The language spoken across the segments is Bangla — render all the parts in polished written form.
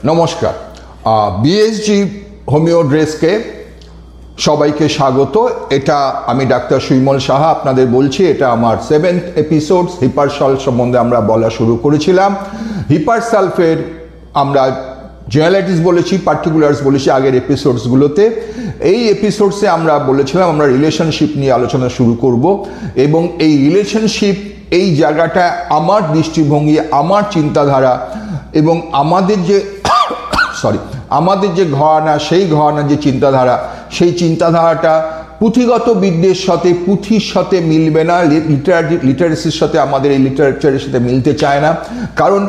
নমস্কার, বিএসজি হোমিও ড্রেসকে সবাইকে স্বাগত। এটা আমি ডাক্তার সুইমল সাহা আপনাদের বলছি। এটা আমার 7th এপিসোড। হিপারসালফ সম্বন্ধে আমরা বলা শুরু করেছিলাম। হিপারসালফের আমরা জেনারেলাইটিস বলেছি, পার্টিকুলার্স বলেছি আগের এপিসোডসগুলোতে। এই এপিসোডসে আমরা বলেছিলাম আমরা রিলেশনশিপ নিয়ে আলোচনা শুরু করব, এবং এই রিলেশনশিপ এই জায়গাটা আমার দৃষ্টিভঙ্গি, আমার চিন্তাধারা এবং আমাদের যে ঘরানা, সেই ঘরানা যে চিন্তাধারা, সেই চিন্তাধারাটা পুঁথিগত বিদ্যের সাথে, পুঁথির সাথে মিলবে না, লিটারেসির সাথে, আমাদের এই লিটারেচারের সাথে মিলতে চায় না। কারণ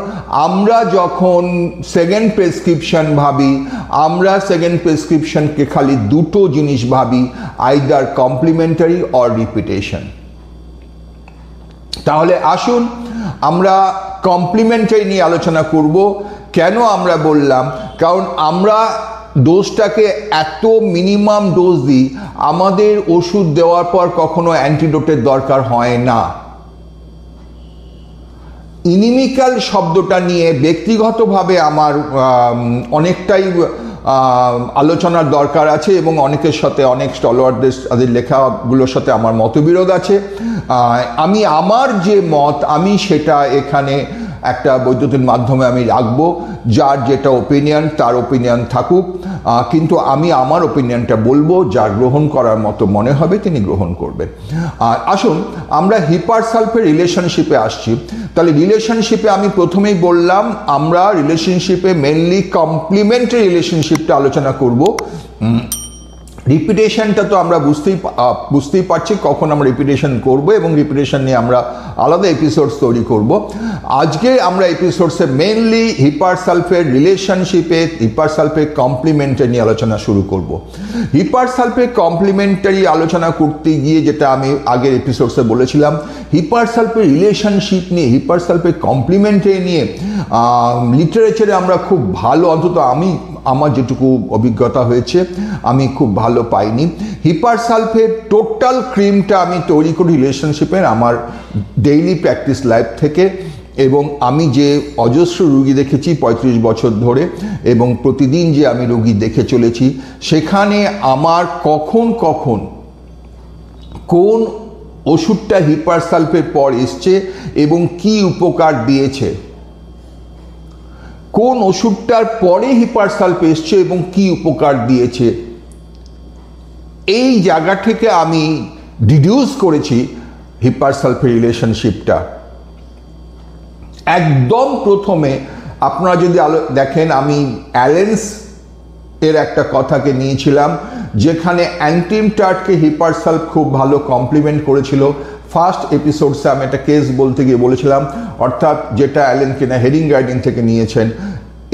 আমরা যখন সেকেন্ড প্রেসক্রিপশন ভাবি, আমরা সেকেন্ড প্রেসক্রিপশনকে খালি দুটো জিনিস ভাবি, আইদার কমপ্লিমেন্টারি অর রিপিটেশন। তাহলে আসুন আমরা কমপ্লিমেন্টারি নিয়ে আলোচনা করব। কেন আমরা বললাম? কারণ আমরা ডোজটাকে এত মিনিমাম ডোজ দিই, আমাদের ওষুধ দেওয়ার পর কখনো অ্যান্টিডোটের দরকার হয় না। ইনিমিক্যাল শব্দটা নিয়ে ব্যক্তিগতভাবে আমার অনেকটাই আলোচনার দরকার আছে, এবং অনেকের সাথে, অনেক স্টলারদের লেখাগুলোর সাথে আমার মতবিরোধ আছে। আমি আমার যে মত, আমি সেটা এখানে একটা বৈদ্যুতিন মাধ্যমে আমি রাখবো। যার যেটা ওপিনিয়ন, তার ওপিনিয়ন থাকুক, কিন্তু আমি আমার ওপিনিয়নটা বলবো। যার গ্রহণ করার মতো মনে হবে তিনি গ্রহণ করবেন। আর আসুন আমরা হিপারসালফের রিলেশনশিপে আসছি। তাহলে রিলেশনশিপে আমি প্রথমেই বললাম আমরা রিলেশনশিপে মেনলি কমপ্লিমেন্টারি রিলেশনশিপটা আলোচনা করব। রিপিটেশনটা তো আমরা বুঝতেই পারছি কখন আমরা রিপিটেশন করব, এবং রিপিটেশন নিয়ে আমরা আলাদা এপিসোডস তৈরি করব। আজকে আমরা এপিসোডসে মেনলি হিপারসালফের রিলেশনশিপে, হিপারসালফের কমপ্লিমেন্টারি নিয়ে আলোচনা শুরু করব। হিপারসালফের কমপ্লিমেন্টারি আলোচনা করতে গিয়ে যেটা আমি আগের এপিসোডসে বলেছিলাম, হিপারসালফের রিলেশনশিপ নিয়ে, হিপারসালফের কমপ্লিমেন্টারি নিয়ে লিটারেচারে আমরা খুব ভালো, অন্তত আমার যেটুকু অভিজ্ঞতা হয়েছে আমি খুব ভালো পাইনি। হিপারসালফের টোটাল ক্রিমটা আমি তৈরি করি রিলেশনশিপের আমার ডেইলি প্র্যাকটিস লাইফ থেকে, এবং আমি যে অজস্র রুগী দেখেছি 35 বছর ধরে, এবং প্রতিদিন যে আমি রুগী দেখে চলেছি, সেখানে আমার কোন ওষুধটা হিপারসালফের পর এসছে এবং কি উপকার দিয়েছে, কোন ওষুধটার পরে হিপারসালফ এসছে এবং কি উপকার দিয়েছে, এই জায়গা থেকে আমি ডিডিউস করেছি হিপারসালফের রিলেশনশিপটা। একদম প্রথমে আপনারা যদি দেখেন, আমি অ্যালেন্স এর একটা কথাকে নিয়েছিলাম, যেখানে অ্যান্টিমটার্টকে হিপারসালফ খুব ভালো কমপ্লিমেন্ট করেছিল। ফার্স্ট এপিসোডসে আমি একটা কেস বলতে গিয়ে বলেছিলাম, অর্থাৎ যেটা অ্যালেন কিনা হেডিং গাইডিং থেকে নিয়েছেন,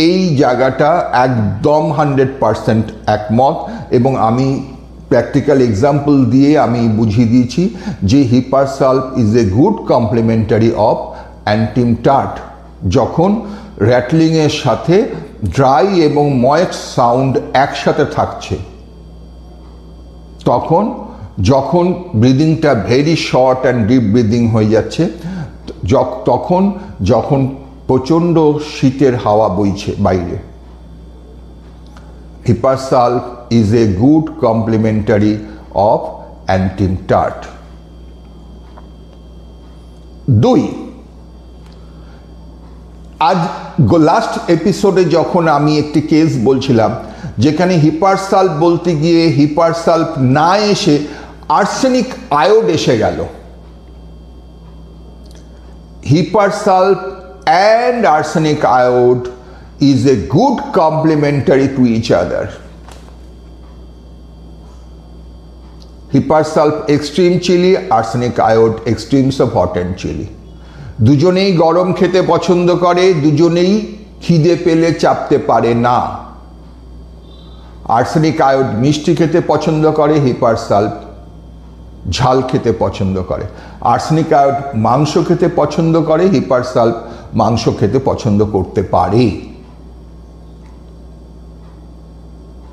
এই জায়গাটা একদম 100% একমত, এবং আমি প্র্যাকটিক্যাল এক্সাম্পল দিয়ে আমি বুঝিয়ে দিয়েছি যে hepar sulph is a good complementary of antim tart. যখন র্যাটলিংয়ের সাথে ড্রাই এবং ময়েস্ট সাউন্ড একসাথে থাকছে, যখন ব্রিদিংটা very short and deep breathing হয়ে যাচ্ছে, যখন প্রচণ্ড শীতের হাওয়া বইছে বাইরে, hepar sulph is a good complementary of antim tart. 2, আজ লাস্ট এপিসোডে যখন আমি একটি কেস বলছিলাম, যেখানে হিপারসালফ বলতে গিয়ে হিপারসালফ না এসে আর্সেনিক আয়োড এসে গেল। হিপারসালফ and arsenic iode is a good complementary to each other. Hiparsalf extreme chili, arsenic iode extremes of hot and chili. দুজনেই গরম খেতে পছন্দ করে, দুজনেই খিদে পেলে চাপতে পারে না। আর্সেনিক আয়োড মিষ্টি খেতে পছন্দ করে, হিপারসালফ ঝাল খেতে পছন্দ করে। আর্সেনিক আয়োড মাংস খেতে পছন্দ করে, হিপারসালফ মাংস খেতে পছন্দ করতে পারে।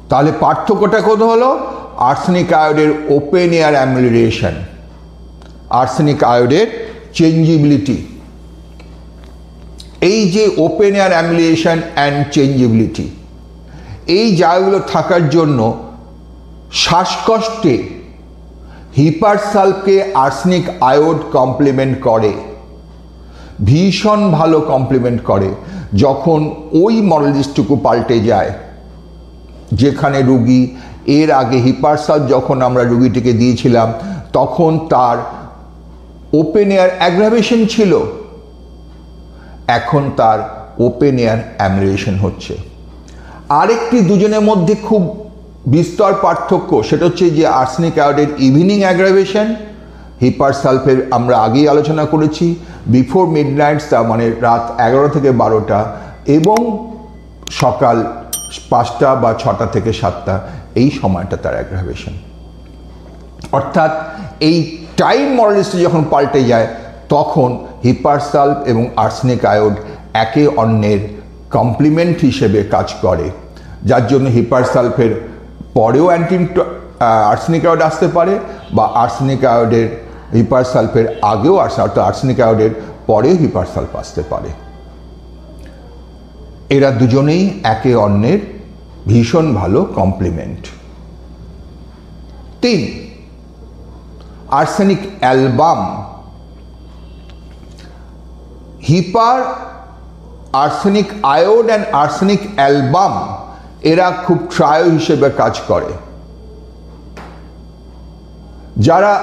তাহলে পার্থক্যটা কোথায় হলো? আর্সেনিক আয়োডের ওপেন এয়ার অ্যামিলিরেশন, আর্সেনিক আয়োডের চেঞ্জিবিলিটি। এই যে open air amelioration and changeability, এই জায়গাগুলো থাকার জন্য শ্বাসকষ্টে হিপারসালফকে আর্সেনিক আয়োড কমপ্লিমেন্ট করে, ভীষণ ভালো কমপ্লিমেন্ট করে। যখন ওই মডেলটুকু পাল্টে যায়, যেখানে রুগী এর আগে হিপারসালফ যখন আমরা রুগীটিকে দিয়েছিলাম তখন তার ওপেন এয়ার অ্যাগ্রাভেশন ছিল, এখন তার ওপেন এয়ার অ্যামিলিয়েশন হচ্ছে। আরেকটি দুজনের মধ্যে খুব বিস্তর পার্থক্য, সেটা হচ্ছে যে আর্সেনিক আয়োডের ইভিনিং অ্যাগ্রাভেশন, হিপারসালফের আমরা আগেই আলোচনা করেছি বিফোর মিডনাইট, তার মানে রাত 11 থেকে 12টা, এবং সকাল 5টা বা 6টা থেকে 7টা, এই সময়টা তার অ্যাগ্রাভেশন। অর্থাৎ এই টাইম মডেলিস্ট যখন পাল্টে যায় তখন হিপারসালফ এবং আর্সেনিক আয়োড একে অন্যের কমপ্লিমেন্ট হিসেবে কাজ করে, যার জন্য হিপারসালফের পরেও আর্সেনিক আয়োড আসতে পারে, বা আর্সেনিক আয়োডের হিপারসালফের আগেও অর্থাৎ আর্সেনিক আয়োডের পরেও হিপারসালফ আসতে পারে। এরা দুজনেই একে অন্যের ভীষণ ভালো complement. 3, arsenic album. Arsenic iod and arsenic album এরা খুব ট্রায়ো হিসেবে কাজ করে। যারা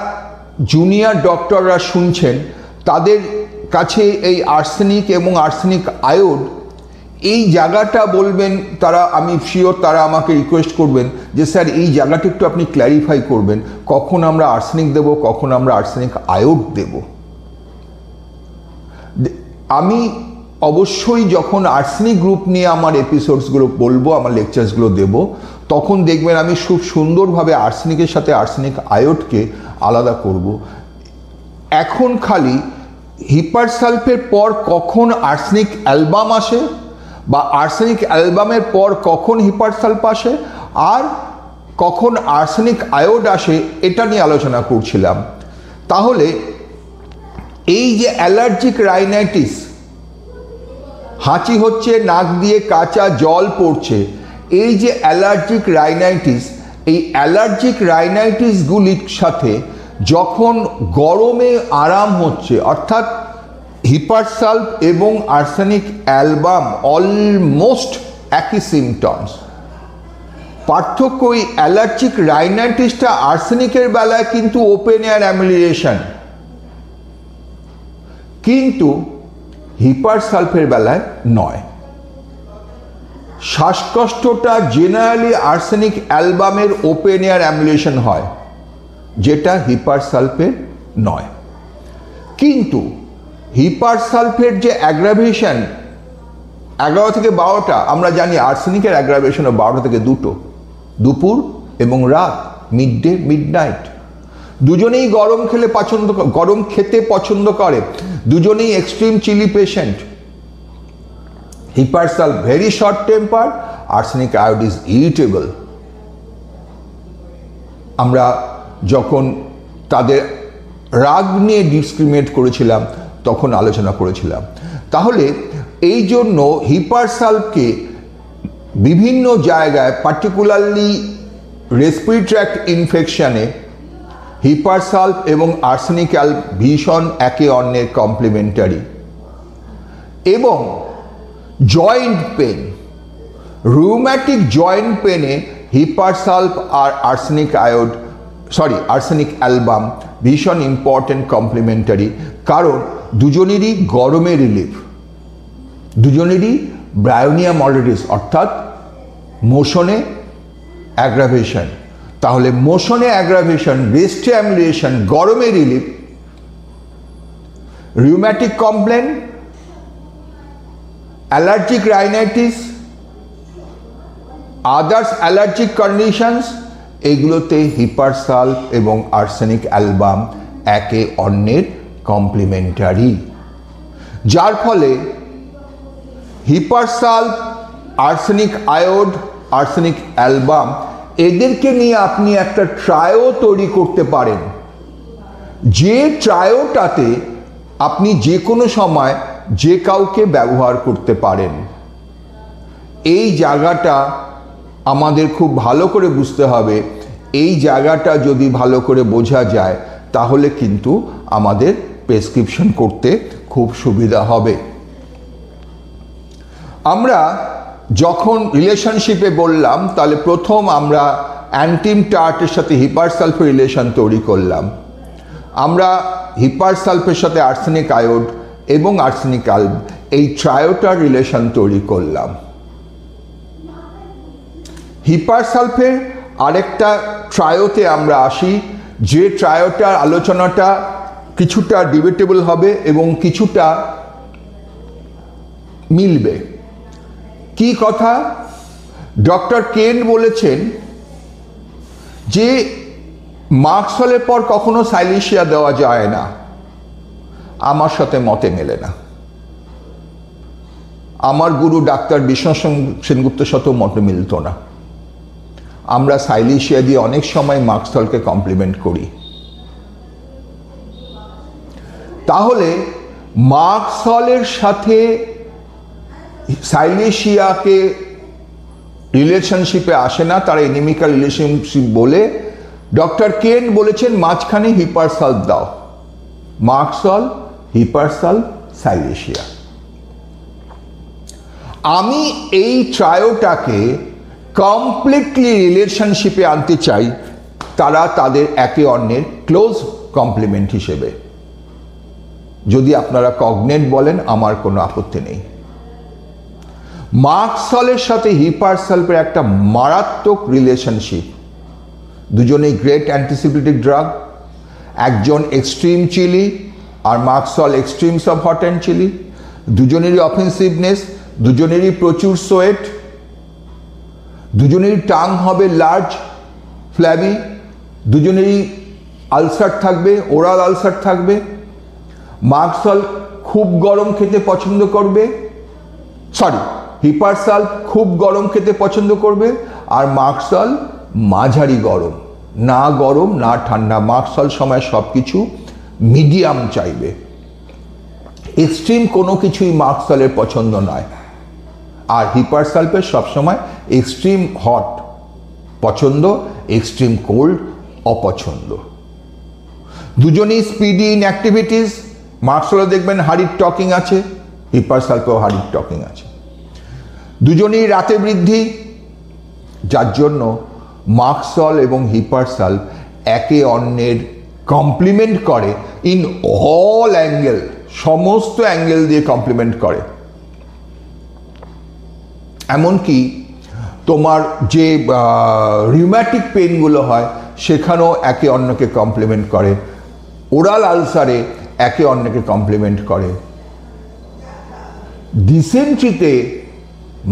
জুনিয়র ডক্টররা শুনছেন তাদের কাছে এই আর্সেনিক এবং আর্সেনিক আয়োড এই জায়গাটা বলবেন, তারা আমি শিওর তারা আমাকে রিকোয়েস্ট করবেন যে স্যার এই জায়গাটা একটু আপনি ক্ল্যারিফাই করবেন, কখন আমরা আর্সেনিক দেব, কখন আমরা আর্সেনিক আয়োড দেব। আমি অবশ্যই যখন আর্সেনিক গ্রুপ নিয়ে আমার এপিসোডসগুলো বলবো, আমার লেকচার্সগুলো দেব, তখন দেখবেন আমি খুব সুন্দরভাবে আর্সেনিকের সাথে আর্সেনিক আয়োডকে আলাদা করব। এখন খালি হিপারসালফের পর কখন আর্সেনিক অ্যালবাম আসে, বা আর্সেনিক অ্যালবামের পর কখন হিপারসালফ আসে, আর কখন আর্সেনিক আয়োড আসে, এটা নিয়ে আলোচনা করছিলাম। তাহলে এই যে অ্যালার্জিক রাইনাইটিস, হাঁচি হচ্ছে, নাক দিয়ে কাঁচা জল পড়ছে, এই যে অ্যালার্জিক রাইনাইটিস, এই অ্যালার্জিক রাইনাইটিসগুলির সাথে যখন গরমে আরাম হচ্ছে, অর্থাৎ হিপারসালফ এবং আর্সেনিক অ্যালবাম অলমোস্ট একই সিমটমস। পার্থক্য এই অ্যালার্জিক রাইনাইটিসটা আর্সেনিকের বেলায় কিন্তু ওপেন এয়ার অ্যামিলিয়েশন, কিন্তু হিপারসালফের বেলায় নয়। শ্বাসকষ্টটা জেনারেলি আর্সেনিক অ্যালবামের ওপেন এয়ার অ্যামিলিয়েশন হয়, যেটা হিপারসালফের নয়। কিন্তু হিপারসালফের যে অ্যাগ্রাভেশন 11 থেকে 12টা, আমরা জানি আর্সেনিকের অ্যাগ্রাভেশন 12টা থেকে 2টো, দুপুর এবং রাত, মিড ডে মিডনাইট। দুজনেই গরম খেতে পছন্দ করে, দুজনেই extreme chilly patient. Hepar sulph very short temper, arsenic iod is irritable. আমরা যখন তাদের রাগ নিয়ে ডিসক্রিমিনেট করেছিলাম তখন আলোচনা করেছিলাম। তাহলে এই জন্য হিপারসালফকে বিভিন্ন জায়গায়, পার্টিকুলারলি রেসপিরেটরি ট্র্যাক্ট ইনফেকশনে, হিপারসালফ এবং আর্সেনিক ভীষণ একে অন্যের কমপ্লিমেন্টারি। এবং জয়েন্ট পেন, রুম্যাটিক জয়েন্ট পেনে হিপারসালফ আর আর্সেনিক অ্যালবাম ভীষণ ইম্পর্টেন্ট কমপ্লিমেন্টারি, কারণ দুজনেরই গরমে রিলিফ, দুজনেরই ব্রায়োনিয়া মডারেটিস অর্থাৎ মোশনে অ্যাগ্রাভেশন। তাহলে মোশনে অ্যাগ্রাভেশন, রেস্টে অ্যামিলিয়েশন, গরমে relief, rheumatic complain, allergic rhinitis, others allergic conditions, এগুলোতে হিপারসালফ এবং আর্সেনিক অ্যালবাম একে অন্যের কমপ্লিমেন্টারি, যার ফলে হিপারসালফ, আর্সেনিক আয়োড, আর্সেনিক অ্যালবাম এদেরকে নিয়ে আপনি একটা ট্রায়ো তৈরি করতে পারেন, যে ট্রায়োটাতে আপনি যে কোনো সময় যে কাউকে ব্যবহার করতে পারেন। এই জায়গাটা আমাদের খুব ভালো করে বুঝতে হবে। এই জায়গাটা যদি ভালো করে বোঝা যায় তাহলে কিন্তু আমাদের প্রেসক্রিপশন করতে খুব সুবিধা হবে। আমরা যখন রিলেশনশিপে বললাম তাহলে প্রথম আমরা অ্যান্টিম টার্টের সাথে হিপার সালফের রিলেশন তৈরি করলাম। আমরা হিপার সালফের সাথে আর্সেনিক আয়োড এবং আর্সেনিক আল্ব এই ট্রায়োটার রিলেশন তৈরি করলাম। হিপার সালফের আরেকটা ট্রায়োতে আমরা আসি, যে ট্রায়োটার আলোচনাটা কিছুটা ডিবেটেবল হবে এবং কিছুটা মিলবে। কি কথা? ডক্টর কেন বলেছেন যে মার্কসলের পর কখনো সাইলেশিয়া দেওয়া যায় না। আমার সাথে মতে মেলে না। আমার গুরু ডাক্তার বিষ্ণু সেনগুপ্তের সাথেও মতে মিলত না। আমরা সাইলেশিয়া দিয়ে অনেক সময় মার্কসলকে কমপ্লিমেন্ট করি। তাহলে মার্কসলের সাথে সাইলেশিয়াকে রিলেশনশিপে আসে না, তারা এনিমিক্যাল রিলেশনশিপ বলে ডক্টর কেন বলেছেন মাঝখানে হিপার সালফ দাও। Merc sol, hepar sulph, সাইলেশিয়া। আমি এই ট্রায়োটাকে কমপ্লিটলি রিলেশনশিপে আনতে চাই, তারা তাদের একে অন্যের ক্লোজ কমপ্লিমেন্ট হিসেবে। যদি আপনারা কগনেট বলেন আমার কোনো আপত্তি নেই। মার্কসলের সাথে হিপার সালফের একটা মারাত্মক রিলেশনশিপ। দুজনেই গ্রেট অ্যান্টিসিপিটিক ড্রাগ। একজন এক্সট্রিম চিলি আর merc sol extremes of hot and chilly. দুজনেরই অফেন্সিভনেস, দুজনেরই প্রচুর সোয়েট, দুজনেরই টাং হবে লার্জ ফ্ল্যাবি, দুজনেরই আলসার থাকবে, ওরাল আলসার থাকবে। মার্কসল খুব গরম খেতে পছন্দ করবে, হিপার সালফ খুব গরম খেতে পছন্দ করবে, আর মার্কসল মাঝারি গরম, না গরম না ঠান্ডা। মার্কসল সময় সব কিছু মিডিয়াম চাইবে। এক্সট্রিম কোনো কিছুই মার্কসলের পছন্দ নয়। আর হিপার সালফের সবসময় এক্সট্রিম হট পছন্দ, এক্সট্রিম কোল্ড অপছন্দ। দুজনেই স্পিডি ইন অ্যাক্টিভিটিস। মার্কসলে দেখবেন হাড়ির টকিং আছে, হিপার সালফেও হাড়ির টকিং আছে। দুজনেই রাতে বৃদ্ধি, যার জন্য মার্কসল এবং হিপার সালফ একে অন্যের কমপ্লিমেন্ট করে ইন অল অ্যাঙ্গেল, সমস্ত অ্যাঙ্গেল দিয়ে কমপ্লিমেন্ট করে। এমনকি তোমার যে রিউম্যাটিক পেনগুলো হয় সেখানেও একে অন্যকে কমপ্লিমেন্ট করে। ওরাল আলসারে একে অন্যকে কমপ্লিমেন্ট করে। ডিসেন্ট্রিতে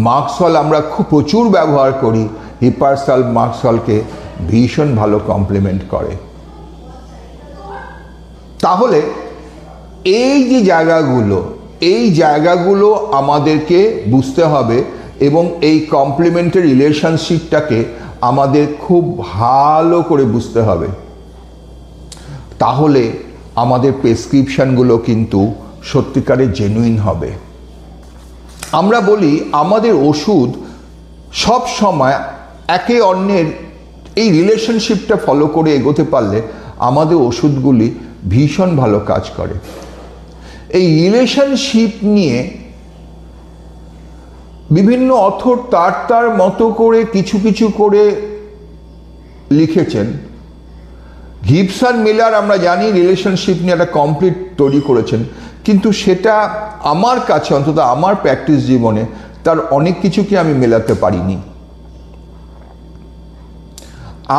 মার্কসল আমরা খুব প্রচুর ব্যবহার করি, হিপার সালফ মার্কসলকে ভীষণ ভালো কমপ্লিমেন্ট করে। তাহলে এই যে জায়গাগুলো, এই জায়গাগুলো আমাদেরকে বুঝতে হবে এবং এই কমপ্লিমেন্টারি রিলেশনশিপটাকে আমাদের খুব ভালো করে বুঝতে হবে। তাহলে আমাদের প্রেসক্রিপশনগুলো কিন্তু সত্যিকারের জেনুইন হবে। আমরা বলি আমাদের ওষুধ সব সময় একে অন্যের এই রিলেশনশিপটা ফলো করে এগোতে পারলে আমাদের ওষুধগুলি ভীষণ ভালো কাজ করে। এই রিলেশনশিপ নিয়ে বিভিন্ন অথর তার তার মতো করে কিছু কিছু করে লিখেছেন। গিবসন মিলার আমরা জানি রিলেশনশিপ নিয়ে একটা কমপ্লিট তৈরি করেছেন, কিন্তু সেটা আমার কাছে, অন্তত আমার প্র্যাকটিস জীবনে, তার অনেক কিছুকে আমি মেলাতে পারিনি।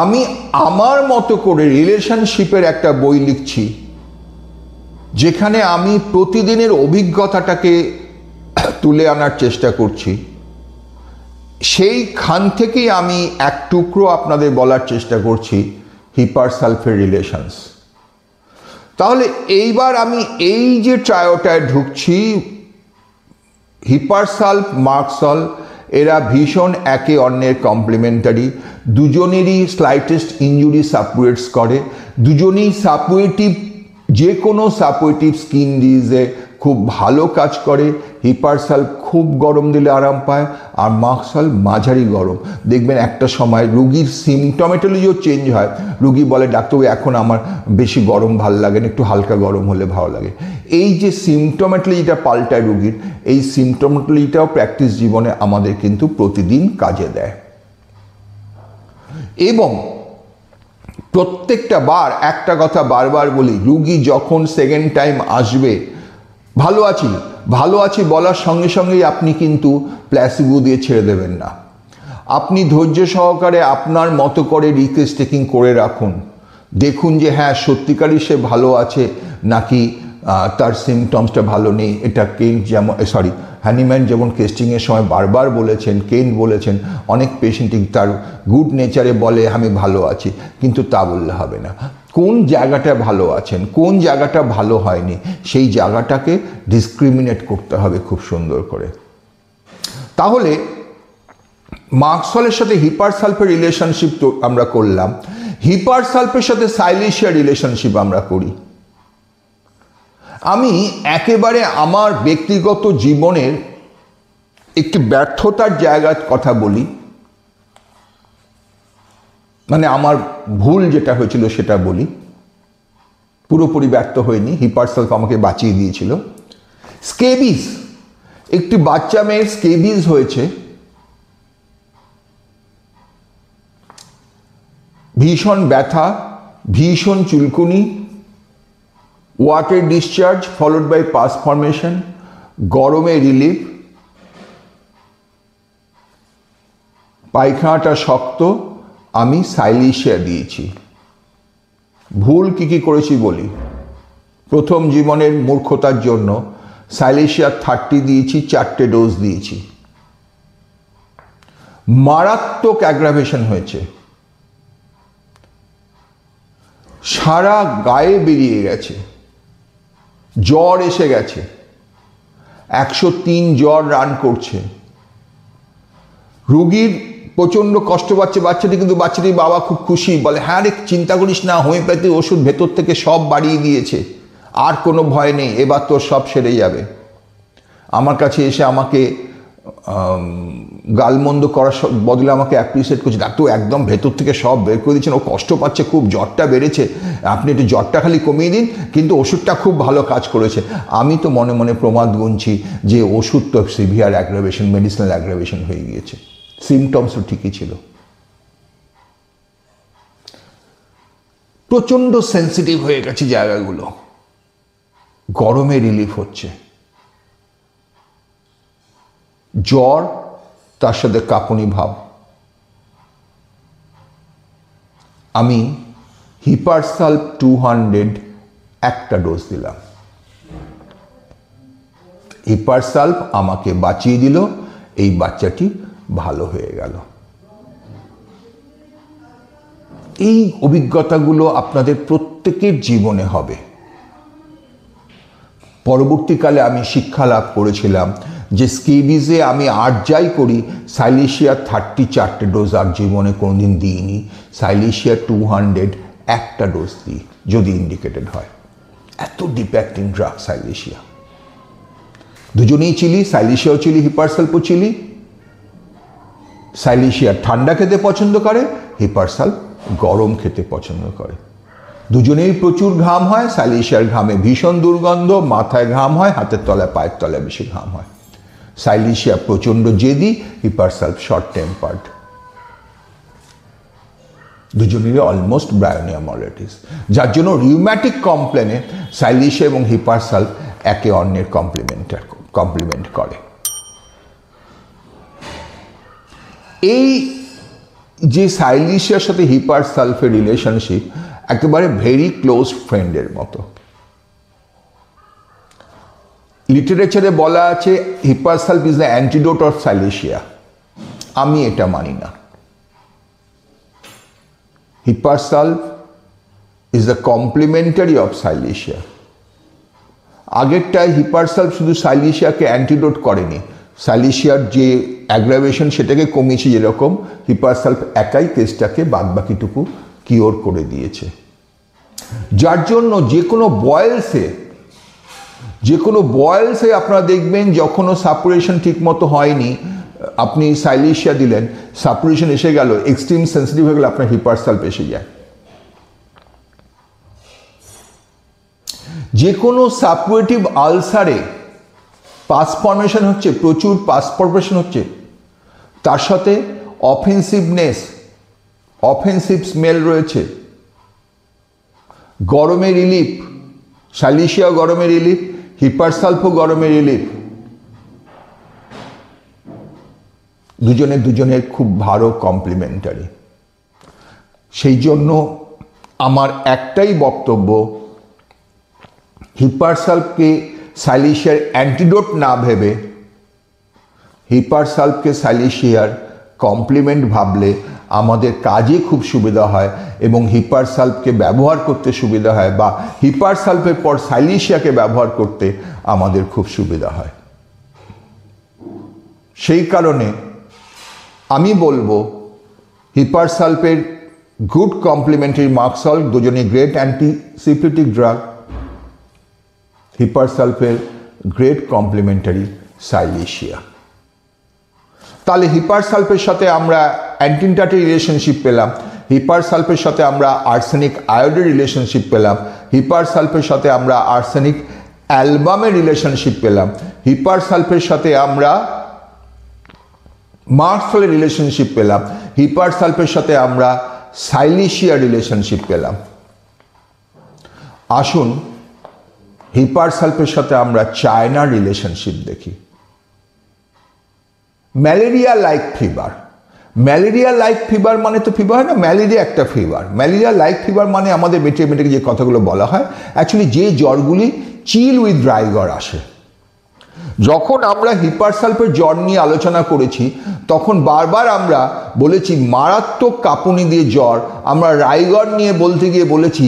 আমি আমার মতো করে রিলেশনশিপের একটা বই লিখছি, যেখানে আমি প্রতিদিনের অভিজ্ঞতাটাকে তুলে আনার চেষ্টা করছি। সেইখান থেকেই আমি এক টুকরো আপনাদের বলার চেষ্টা করছি হিপার সালফের রিলেশনস। তাহলে এইবার আমি এই যে ট্রায়োটায় ঢুকছি, হিপার সালফ মার্কসল এরা ভীষণ একে অন্যের কমপ্লিমেন্টারি। দুজনেরই স্লাইটেস্ট ইনজুরি সাপোয়েটস করে, দুজনেই সাপোয়েটিভ, যে কোনো সাপোয়েটিভ স্কিন ডিজিজে খুব ভালো কাজ করে, হিপারসালভ খুব গরম দিলে আরাম পায়, আর মার্কসালভ মাঝারি গরম। দেখবেন একটা সময় রুগীর সিমটমেটোলজিও চেঞ্জ হয়, রুগী বলে ডাক্তারবাবু এখন আমার বেশি গরম ভালো লাগে না, একটু হালকা গরম হলে ভালো লাগে। এই যে সিমটমেটোলজিটা পাল্টায় রুগীর, এই সিমটমেটোলজিটাও প্র্যাকটিস জীবনে আমাদের কিন্তু প্রতিদিন কাজে দেয়। এবং প্রত্যেকটা বার একটা কথা বারবার বলি, রুগী যখন সেকেন্ড টাইম আসবে ভালো আছি ভালো আছি বলার সঙ্গে সঙ্গেই আপনি কিন্তু প্ল্যাসিবো দিয়ে ছেড়ে দেবেন না। আপনি ধৈর্য সহকারে আপনার মতো করে রিকোয়েস্ট টেকিং করে রাখুন, দেখুন যে হ্যাঁ সত্যিকারই সে ভালো আছে নাকি তার সিমটমসটা ভালো নেই। এটা কেন্ট যেমন হ্যানিম্যান যেমন কেস্টিংয়ের সময় বারবার বলেছেন, কেন্ট বলেছেন, অনেক পেশেন্টই তার গুড নেচারে বলে আমি ভালো আছি, কিন্তু তা বললে হবে না। কোন জায়গাটা ভালো আছেন, কোন জায়গাটা ভালো হয়নি, সেই জায়গাটাকে ডিসক্রিমিনেট করতে হবে খুব সুন্দর করে। তাহলে মার্কসলের সাথে হিপারসালফের রিলেশনশিপ তো আমরা করলাম, হিপারসালফের সাথে সাইলেশিয়া রিলেশনশিপ আমরা করি। আমি একেবারে আমার ব্যক্তিগত জীবনের একটি ব্যর্থতার জায়গার কথা বলি, মানে আমার ভুল যেটা হয়েছিল সেটা বলি। পুরোপুরি ব্যর্থ হয়নি, হিপারসালফ আমাকে বাঁচিয়ে দিয়েছিল। স্কেবিজ, একটি বাচ্চা মেয়ের স্কেবিজ হয়েছে, ভীষণ ব্যথা, ভীষণ চুলকুনি, water discharge followed by pus formation, গরমে রিলিফ, পায়খানাটা শক্ত, আমি সাইলিশিয়া দিয়েছি। ভুল কি করেছি বলি। প্রথম জীবনের মূর্খতার জন্য সাইলিশিয়া 30 দিয়েছি, 4টে ডোজ দিয়েছি। মারাত্মক অ্যাগ্রাভেশন হয়েছে, সারা গায়ে বেরিয়ে গেছে, জ্বর এসে গেছে, 103 জ্বর রান করছে, রুগীর প্রচণ্ড কষ্ট পাচ্ছে বাচ্চাটি, কিন্তু বাচ্চাটির বাবা খুব খুশি, বলে হ্যাঁ রে চিন্তা করিস না, হোমিওপ্যাথি ওষুধ ভেতর থেকে সব বাড়িয়ে দিয়েছে, আর কোনো ভয় নেই, এবার তোর সব সেরে যাবে। আমার কাছে এসে আমাকে গালমন্দ করার বদলে আমাকে অ্যাপ্রিসিয়েট করছে, ডাক্তার একদম ভেতর থেকে সব বের করে দিচ্ছেন, ও কষ্ট পাচ্ছে খুব, জ্বরটা বেড়েছে, আপনি একটু জ্বরটা খালি কমিয়ে দিন, কিন্তু ওষুধটা খুব ভালো কাজ করেছে। আমি তো মনে মনে প্রমাদ গুনছি যে ওষুধ তো সিভিয়ার অ্যাগ্রাভেশন, মেডিসিনাল অ্যাগ্রাভেশন হয়ে গিয়েছে, সিমটমসও ঠিকই ছিল। প্রচণ্ড সেন্সিটিভ হয়ে গেছে জায়গাগুলো, গরমে রিলিফ হচ্ছে, জ্বর তার সাথে কাঁপুনি ভাব। আমি হিপারসালভ 200 একটা ডোজ দিলাম। হিপারসালভ আমাকে বাঁচিয়ে দিল, এই বাচ্চাটি ভালো হয়ে গেল। এই অভিজ্ঞতাগুলো আপনাদের প্রত্যেকের জীবনে হবে। পরবর্তীকালে আমি শিক্ষা লাভ করেছিলাম যে স্কেবিজে আমি আর যাই করি, সাইলিশিয়া 34টে ডোজ আর জীবনে কোনোদিন দিইনি, সাইলিশিয়া 200 একটা ডোজ দিই যদি ইন্ডিকেটেড হয়। এত ডিপ্যাক্টিং ড্রাগ সাইলিশিয়া। দুজনেই চিলি, সাইলিশিয়াও চিলি, হিপারসালভও চিলি। সাইলিশিয়া ঠান্ডা খেতে পছন্দ করে, হিপারসালভ গরম খেতে পছন্দ করে। দুজনেই প্রচুর ঘাম হয়, সাইলিশিয়ার ঘামে ভীষণ দুর্গন্ধ, মাথায় ঘাম হয়, হাতের তলায় পায়ের তলায় বেশি ঘাম হয়। সাইলিশিয়া প্রচণ্ড জেদি, হিপারসালভ শর্ট টেম্পার্ড। দুজনেরই অলমোস্ট ব্রায়োনিয়া মলেটিস, যার জন্য রিউম্যাটিক কমপ্লেনে সাইলিশিয়া এবং হিপারসালভ একে অন্যের কমপ্লিমেন্ট করে। এই যে সাইলিশিয়ার সাথে হিপারসালভের রিলেশনশিপ একেবারে ভেরি ক্লোজ ফ্রেন্ডের মতো। লিটারেচারে বলা আছে hepar sulph is the antidote of silicea. আমি এটা মানি না। Hepar sulph is the complementary of silicea. আগেরটায় হিপারসালভ শুধু সাইলিশিয়াকে অ্যান্টিডোট করেনি, সাইলিশিয়ার যে অ্যাগ্রাভেশন সেটাকে কমিয়েছে, যেরকম হিপারসালভ একাই কেসটাকে বাদবাকিটুকু কিওর করে দিয়েছে। যার জন্য যে কোনো বয়েলসে যে কোনো বয়েলসে আপনারা দেখবেন যখনও সাপুরেশন ঠিক মতো হয়নি, আপনি সাইলিশিয়া দিলেন, সাপুরেশন এসে গেল, এক্সট্রিম সেন্সিটিভ হয়ে গেলে আপনার হিপার সালফ এসে যায়। যে কোনো সাপুরেটিভ আলসারে পাস ফর্মেশন হচ্ছে, প্রচুর পাস ফর্মেশন হচ্ছে, তার সাথে অফেন্সিভনেস, অফেন্সিভ স্মেল রয়েছে, গরমে রিলিফ, সাইলিশিয়া গরমে রিলিফ, হিপার সালফও গরমে রিলিফ, দুজনের খুব ভালো কমপ্লিমেন্টারি। সেই জন্য আমার একটাই বক্তব্য, হিপার সালফকে সাইলিশিয়ার অ্যান্টিডোট না ভেবে হিপার সালফকে সাইলিশিয়ার কমপ্লিমেন্ট ভাবলে আমাদের কাজে খুব সুবিধা হয় এবং হিপার সালফকে ব্যবহার করতে সুবিধা হয়, বা হিপার সালফের পর সাইলিশিয়াকে ব্যবহার করতে আমাদের খুব সুবিধা হয়। সেই কারণে আমি বলবো হিপার সালফের গুড কমপ্লিমেন্টারি মার্কসল, দুজনই গ্রেট অ্যান্টিসিপ্লিটিক ড্রাগ, হিপার সালফের গ্রেট কমপ্লিমেন্টারি সাইলিশিয়া। তাহলে হিপার সালফের সাথে আমরা অ্যান্টিনটাটের রিলেশনশিপ পেলাম, হিপার সালফের সাথে আমরা আর্সেনিক আয়োডের রিলেশনশিপ পেলাম, হিপার সালফের সাথে আমরা আর্সেনিক অ্যালবামের রিলেশনশিপ পেলাম, হিপার সালফের সাথে আমরা মার্কসলের রিলেশনশিপ পেলাম, হিপার সালফের সাথে আমরা সাইলিশিয়ার রিলেশনশিপ পেলাম। আসুন হিপার সালফের সাথে আমরা চায়নার রিলেশনশিপ দেখি। Malaria like fever, malaria like fever মানে তো ফিভার হয় না, ম্যালেরিয়া একটা ফিভার। ম্যালেরিয়া লাইক ফিভার মানে আমাদের মেটে যে কথাগুলো বলা হয়, অ্যাকচুয়ালি যে জ্বরগুলি চিল উইথ রাইগর আসে। যখন আমরা হিপার সালফের জ্বর নিয়ে আলোচনা করেছি তখন বারবার আমরা বলেছি মারাত্মক কাঁপুনি দিয়ে জ্বর, আমরা রাইগর নিয়ে বলতে গিয়ে বলেছি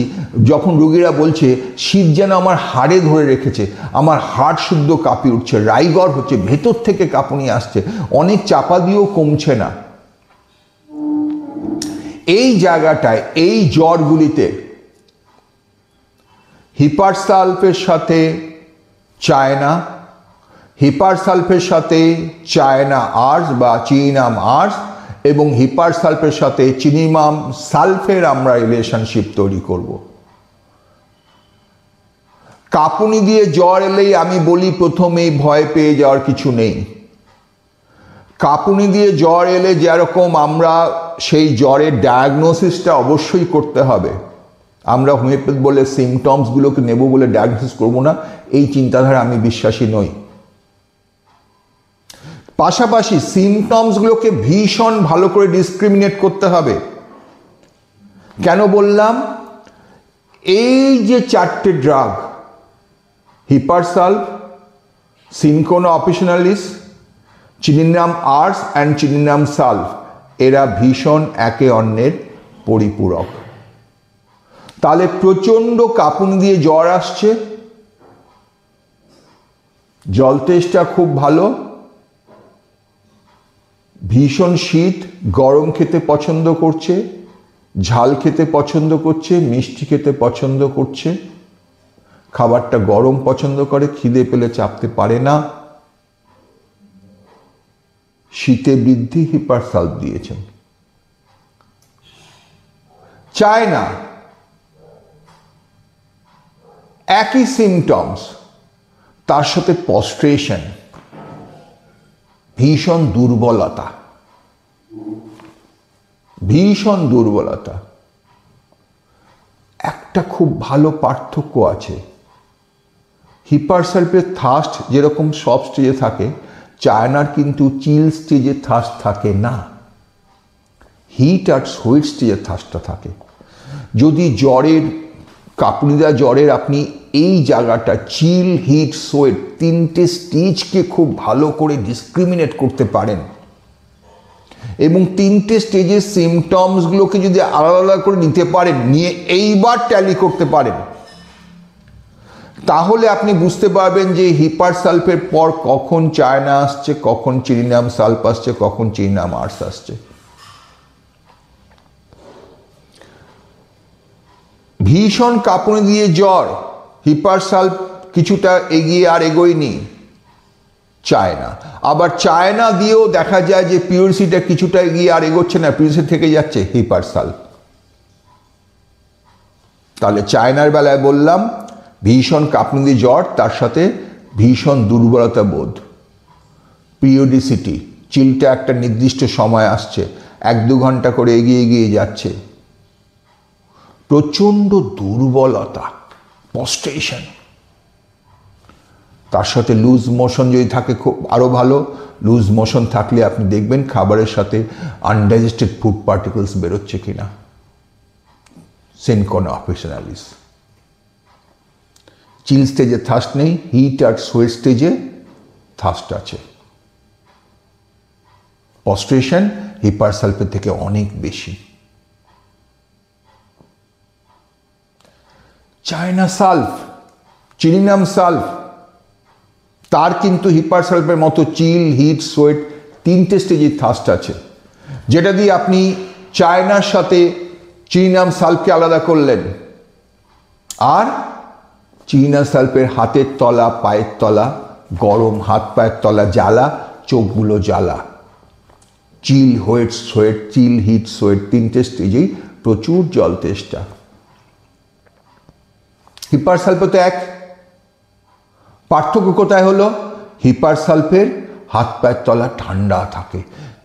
যখন রোগীরা বলছে শীত যেন আমার হাড়ে ধরে রেখেছে, আমার হাড় শুদ্ধ কাঁপিয়ে উঠছে, রাইগর হচ্ছে, ভেতর থেকে কাঁপুনি আসছে, অনেক চাপা দিয়েও কমছে না। এই জায়গাটায় এই জ্বরগুলিতে হিপার সালফের সাথে চায়না, হিপার সালফের সাথে চায়না আর্স বা চিনিনাম আর্স এবং হিপার সালফের সাথে চিনিনাম সালফের আমরা রিলেশনশিপ তৈরি করব। কাঁপুনি দিয়ে জ্বর এলেই আমি বলি প্রথমেই ভয় পেয়ে যাওয়ার কিছু নেই। কাঁপুনি দিয়ে জ্বর এলে যেরকম আমরা সেই জ্বরের ডায়াগনোসিসটা অবশ্যই করতে হবে, আমরা হোমিওপ্যাথি বলে সিমটমসগুলোকে নেব বলে ডায়াগনোসিস করবো না, এই চিন্তাধারা আমি বিশ্বাসী নই। পাশাপাশি সিমটমসগুলোকে ভীষণ ভালো করে ডিসক্রিমিনেট করতে হবে। কেন বললাম? এই যে চারটে drug, hepar sulph, cinchona officinalis, chininum ars and chininum sulph, এরা ভীষণ একে অন্যের পরিপূরক। তাহলে প্রচণ্ড কাঁপুনি দিয়ে জ্বর আসছে, জল তেষ্টা খুব ভালো, ভীষণ শীত, গরম খেতে পছন্দ করছে, ঝাল খেতে পছন্দ করছে, মিষ্টি খেতে পছন্দ করছে, খাবারটা গরম পছন্দ করে, খিদে পেলে চাপতে পারে না, শীতে বৃদ্ধি হিপার সালফ দিয়েছেন। চায়না একই সিমটমস, তার সাথে পস্ট্রেশন, ভীষণ দুর্বলতা, ভীষণ দুর্বলতা। একটা খুব ভালো পার্থক্য আছে, হিপার সালফের থার্স্ট যেরকম সব স্টেজে থাকে, চায়নার কিন্তু চিল স্টেজে থার্স্ট থাকে না, হিট আর সোয়েট স্টেজে থার্স্টটা থাকে। যদি জ্বরের কাঁপুনি দেওয়া জ্বরের আপনি এই জায়গাটা চিল, হিট, সোয়েট তিনটে স্টেজকে খুব ভালো করে ডিসক্রিমিনেট করতে পারেন এবং তিনটে স্টেজের সিমটমসগুলোকে যদি আলাদা আলাদা করে নিতে পারেন, নিয়ে এইবার ট্যালি করতে পারেন, তাহলে আপনি বুঝতে পারবেন যে হিপার সালফের পর কখন চায়না আসছে, কখন চিনিনাম সালফ আসছে, কখন চিনিনাম আর্স আসছে। ভীষণ কাঁপুনি দিয়ে জ্বর, হিপার সালফ কিছুটা এগিয়ে আর এগোয়নি চায়না। আবার চায়না দিয়েও দেখা যায় যে পিওরসিটা কিছুটা এগিয়ে আর এগোচ্ছে না, পিওরসি থেকে যাচ্ছে হিপারসালফ। তাহলে চায়নার বেলায় বললাম ভীষণ কাঁপুনি জ্বর, তার সাথে ভীষণ দুর্বলতা বোধ, পিরিয়ডিসিটি, চিলটা একটা নির্দিষ্ট সময় আসছে, 1-2 ঘন্টা করে এগিয়ে এগিয়ে যাচ্ছে, প্রচণ্ড দুর্বলতা, পস্ট্রেশন, তার সাথে লুজ মোশন যদি থাকে খুব আরও ভালো। লুজ মোশন থাকলে আপনি দেখবেন খাবারের সাথে আনডাইজেস্টেড ফুড পার্টিকেলস বেরোচ্ছে কিনা, সিনকোনা অফিসিনালিস। চিল স্টেজে থার্স্ট নেই, হিট আর সোয়েট স্টেজে থার্স্ট আছে। পস্ট্রেশন হিপারসালফের থেকে অনেক বেশি। চায়না সালফ, চিনিনাম সালফ, তার কিন্তু হিপারসালফের মতো চিল, হিট, সোয়েট 3টে স্টেজে থার্স্ট আছে, যেটা দিয়ে আপনি চায়নার সাথে চিনিনাম সালফকে আলাদা করলেন। আর চিনিনাম সালফের হাতের তলা, পায়ের তলা গরম, হাত পায়ের তলা জ্বালা, চোখগুলো জ্বালা। চিল, হোয়েট, সোয়েট, চিল, হিট, সোয়েট 3টে স্টেজেই প্রচুর জল তেষ্টা। হিপারসালফে তো এক, পার্থক্য কোথায় হলো? হিপারসালফের হাত পায়ের তলা ঠান্ডা থাকে,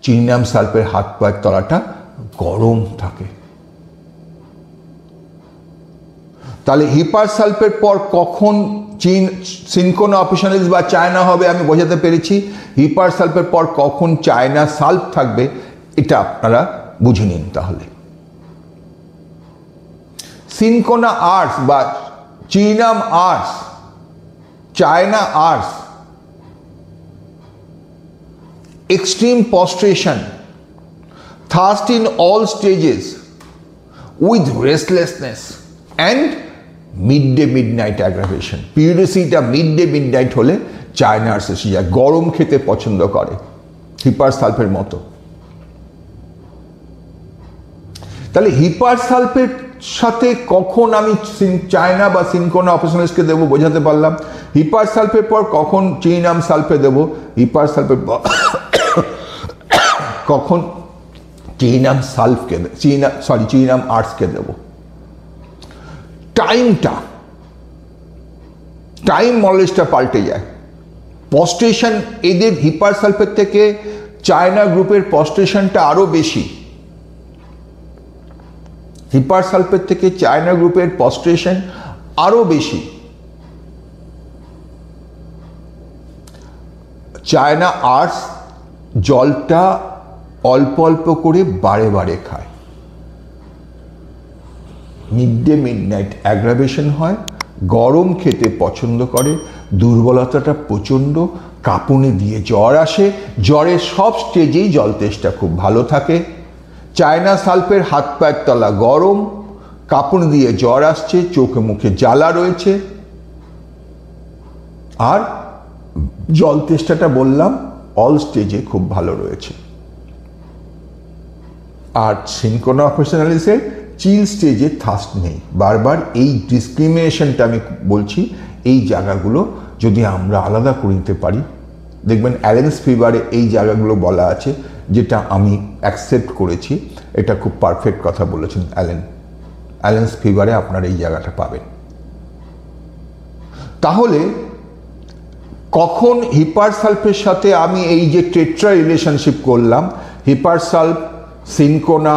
চিনিনাম সালফের হাত পায়ের তলাটা গরম থাকে। তাহলে হিপারসালফের পর কখন সিনকোনা অফিসিনালিস বা চায়না হবে আমি বোঝাতে পেরেছি। হিপারসালফের পর কখন চায়না সালফ থাকবে এটা আপনারা বুঝে নিন। তাহলে সিনকোনা আর্টস বা chininum ars, China ars, extreme prostration, thirst in all stages with restlessness and midday midnight aggravation. পিরিয়ডিসিটা মিডডে মিডনাইট হলে চায়না আর্টস এসে যায়, গরম খেতে পছন্দ করে হিপারসালফের মতো। তাহলে হিপারসালফের সাথে কখন আমি চায়না বা সিনকোনা অফিসিনালিসকে দেবো বোঝাতে পারলাম। হিপারসালফের পর কখন চিনিনাম সালফে দেবো, হিপারসালফের পর কখন চিনিনাম সালফকে, চিনিনাম আর্টসকে দেবো। টাইম নলেজটা পাল্টে যায়। পস্ট্রেশন এদের হিপারসালফের থেকে চায়না গ্রুপের পস্ট্রেশনটা আরো বেশি। হিপারসালফের থেকে চায়না গ্রুপের পস্ট্রেশন আরো বেশি। চায়না আর্টস জলটা অল্প অল্প করে বারে বারে খায়, মিডডে মিডনাইট অ্যাগ্রাভেশন হয়, গরম খেতে পছন্দ করে, দুর্বলতাটা প্রচণ্ড, কাঁপুনি দিয়ে জ্বর আসে, জ্বরের সব স্টেজেই জল তেষ্টা খুব ভালো থাকে। চায়না সালফের হাত পায়ের তলা গরম, কাঁপুনি দিয়ে জ্বর আসছে, চোখে মুখে জ্বালা রয়েছে, আর জল তেষ্টাটা বললাম অল স্টেজে খুব ভালো রয়েছে। আর সিনকোনা অফিসিনালিসের চিল স্টেজে থার্স্ট নেই। বারবার এই ডিসক্রিমিনেশনটা আমি বলছি, এই জায়গাগুলো যদি আমরা আলাদা করে নিতে পারি, দেখবেন অ্যালেন্স ফিভারে এই জায়গাগুলো বলা আছে, যেটা আমি অ্যাকসেপ্ট করেছি। এটা খুব পারফেক্ট কথা বলেছেন অ্যালেন্স ফিভারে আপনারা এই জায়গাটা পাবেন। তাহলে কখন হিপারসালফের সাথে আমি এই যে টেট্রা রিলেশনশিপ করলাম, hepar sulph, cinchona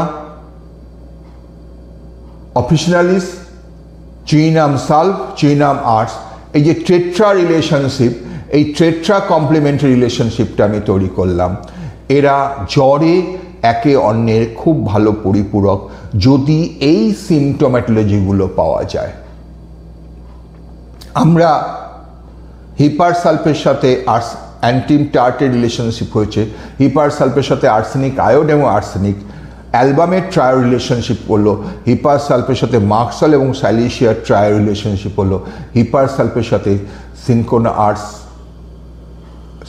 officinalis, chininum sulph, chininum ars, এই যে টেট্রা রিলেশনশিপ, এই টেট্রা কমপ্লিমেন্টারি রিলেশনশিপটা আমি তৈরি করলাম। এরা জ্বরে একে অন্যের খুব ভালো পরিপূরক যদি এই সিমটোম্যাটোলজিগুলো পাওয়া যায়। আমরা হিপারসালফের সাথে অ্যান্টিম টার্টের রিলেশনশিপ হয়েছে, হিপারসালফের সাথে আর্সেনিক আয়োড এবং আর্সেনিক অ্যালবামের ট্রায়ো রিলেশনশিপ হলো, হিপারসালফের সাথে মার্কসল এবং সাইলেশিয়ার ট্রায়ো রিলেশনশিপ হলো, হিপারসালফের সাথে সিনকোনা আর্টস,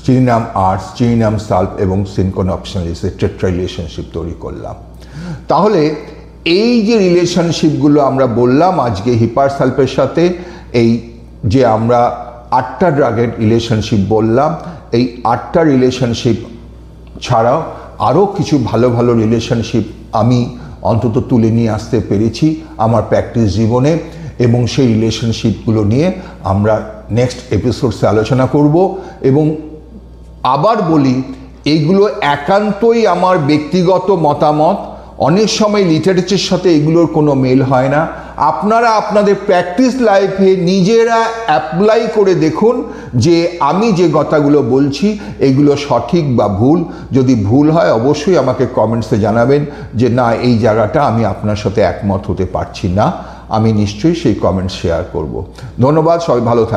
চিনিনাম আর্টস, চিনিনাম সালফ এবং সিনকোনা অফিসিনালিসের টেট্রা রিলেশনশিপ তৈরি করলাম। তাহলে এই যে রিলেশনশিপগুলো আমরা বললাম আজকে হিপারসালফের সাথে, এই যে আমরা 8টা ড্রাগের রিলেশনশিপ বললাম। এই 8টা রিলেশনশিপ ছাড়াও আরও কিছু ভালো ভালো রিলেশনশিপ আমি অন্তত তুলে নিয়ে আসতে পেরেছি আমার প্র্যাকটিস জীবনে, এবং সেই রিলেশনশিপগুলো নিয়ে আমরা নেক্সট এপিসোডসে আলোচনা করব। এবং আবার বলি, এইগুলো একান্তই আমার ব্যক্তিগত মতামত, অনেক সময় লিটারেচারের সাথে এগুলোর কোনো মেল হয় না। আপনারা আপনাদের প্র্যাকটিস লাইফে নিজেরা অ্যাপ্লাই করে দেখুন যে আমি যে কথাগুলো বলছি এগুলো সঠিক বা ভুল। যদি ভুল হয় অবশ্যই আমাকে কমেন্টসে জানাবেন যে না, এই জায়গাটা আমি আপনার সাথে একমত হতে পারছি না। আমি নিশ্চয়ই সেই কমেন্ট শেয়ার করব। ধন্যবাদ, সবাই ভালো থাকবেন।